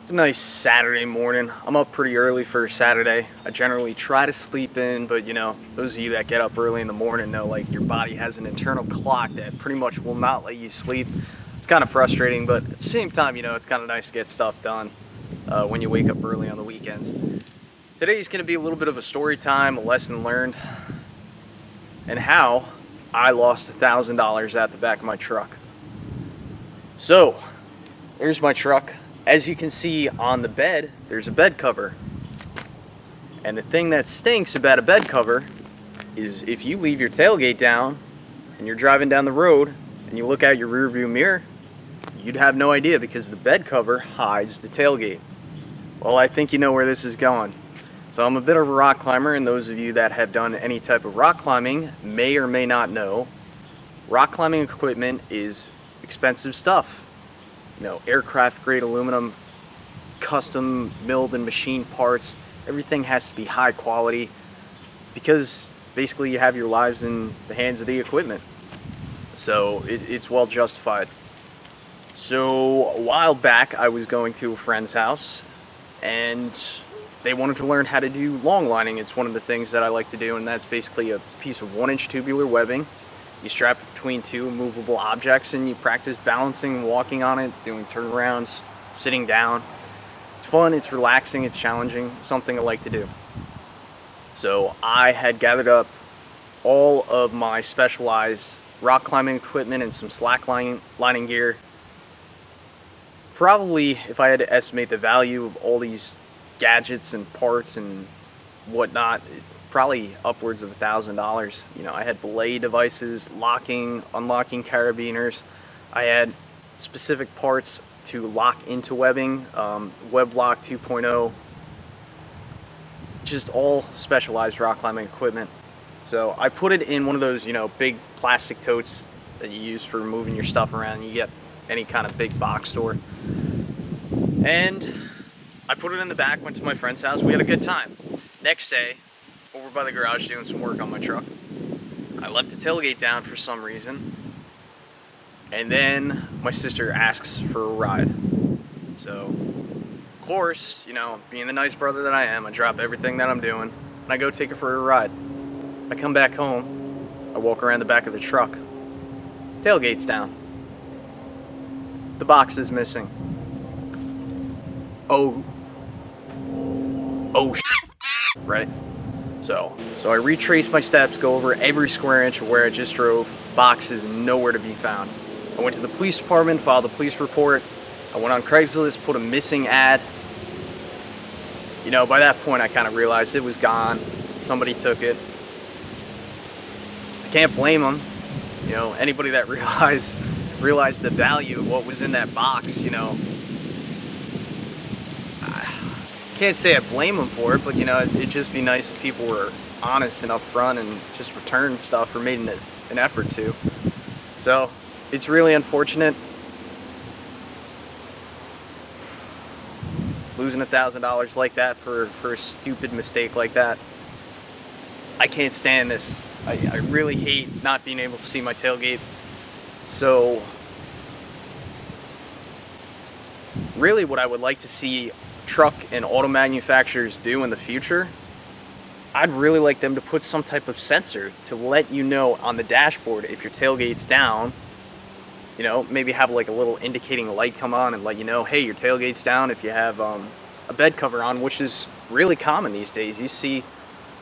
It's a nice Saturday morning. I'm up pretty early for a Saturday. I generally try to sleep in, but you know, those of you that get up early in the morning know like your body has an internal clock that pretty much will not let you sleep. It's kind of frustrating, but at the same time, you know, it's kind of nice to get stuff done when you wake up early on the weekends. Today's going to be a little bit of a story time, a lesson learned, and how I lost $1,000 at the back of my truck. So, there's my truck. As you can see on the bed, there's a bed cover. And the thing that stinks about a bed cover is if you leave your tailgate down and you're driving down the road and you look out your rear view mirror, you'd have no idea because the bed cover hides the tailgate. Well, I think you know where this is going. So I'm a bit of a rock climber, and those of you that have done any type of rock climbing may or may not know, rock climbing equipment is expensive stuff. You know, aircraft grade aluminum, custom milled and machined parts, everything has to be high quality because basically you have your lives in the hands of the equipment. So it's well justified. So a while back I was going to a friend's house and they wanted to learn how to do long lining. It's one of the things that I like to do, and that's basically a piece of 1-inch tubular webbing. You strap it between two movable objects and you practice balancing, walking on it, doing turnarounds, sitting down. It's fun, it's relaxing, it's challenging, something I like to do. So I had gathered up all of my specialized rock climbing equipment and some slack lining gear. Probably, if I had to estimate the value of all these gadgets and parts and whatnot, probably upwards of $1,000. You know, I had belay devices, locking, unlocking carabiners. I had specific parts to lock into webbing, Web Lock 2.0, just all specialized rock climbing equipment. So I put it in one of those, you know, big plastic totes that you use for moving your stuff around. You get any kind of big box store. And I put it in the back, went to my friend's house, we had a good time. Next day, over by the garage doing some work on my truck, I left the tailgate down for some reason, and then my sister asks for a ride. So, of course, you know, being the nice brother that I am, I drop everything that I'm doing, and I go take her for a ride. I come back home, I walk around the back of the truck, tailgate's down, the box is missing. Oh shit, right? So I retrace my steps, go over every square inch of where I just drove. Box is nowhere to be found. I went to the police department, filed a police report. I went on Craigslist, put a missing ad. You know, by that point I kind of realized it was gone. Somebody took it. I can't blame them. You know, anybody that realized the value of what was in that box, you know, can't say I blame them for it, but you know, it'd just be nice if people were honest and upfront and just returned stuff or made an effort to. So it's really unfortunate losing $1,000 like that for a stupid mistake like that. I can't stand this. I really hate not being able to see my tailgate. So really what I would like to see truck and auto manufacturers do in the future, I'd really like them to put some type of sensor to let you know on the dashboard if your tailgate's down. You know, maybe have like a little indicating light come on and let you know, hey, your tailgate's down. If you have a bed cover on, which is really common these days. You see,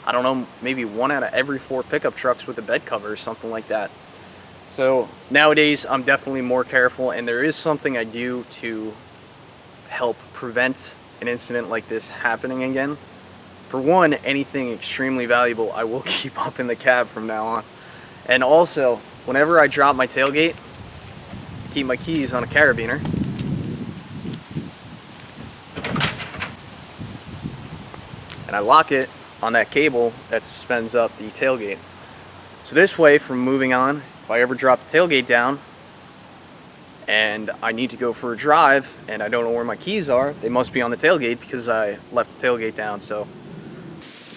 I don't know, maybe 1 out of every 4 pickup trucks with a bed cover or something like that. So nowadays I'm definitely more careful, and there is something I do to help prevent an incident like this happening again. For one, anything extremely valuable I will keep up in the cab from now on. And also, whenever I drop my tailgate, keep my keys on a carabiner. And I lock it on that cable that suspends up the tailgate. So this way, from moving on, if I ever drop the tailgate down and I need to go for a drive and I don't know where my keys are, they must be on the tailgate because I left the tailgate down. So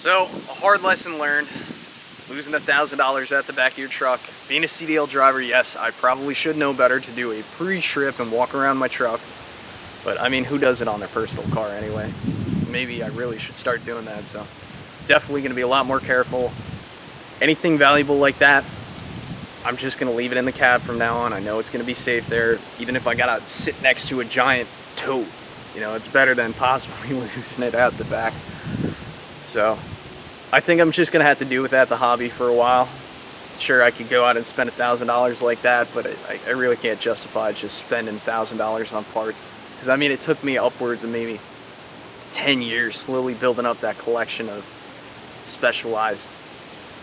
a hard lesson learned. Losing $1,000 at the back of your truck. Being a CDL driver, yes, I probably should know better to do a pre-trip and walk around my truck. But I mean, who does it on their personal car anyway? Maybe I really should start doing that. So definitely going to be a lot more careful. Anything valuable like that, I'm just going to leave it in the cab from now on. I know it's going to be safe there, even if I got to sit next to a giant tote. You know, it's better than possibly losing it out the back. So I think I'm just going to have to do with that the hobby for a while. Sure, I could go out and spend $1,000 like that, but I really can't justify just spending $1,000 on parts. Because I mean, it took me upwards of maybe 10 years slowly building up that collection of specialized,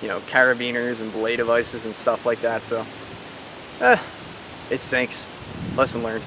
you know, carabiners and belay devices and stuff like that. So, it stinks. Lesson learned.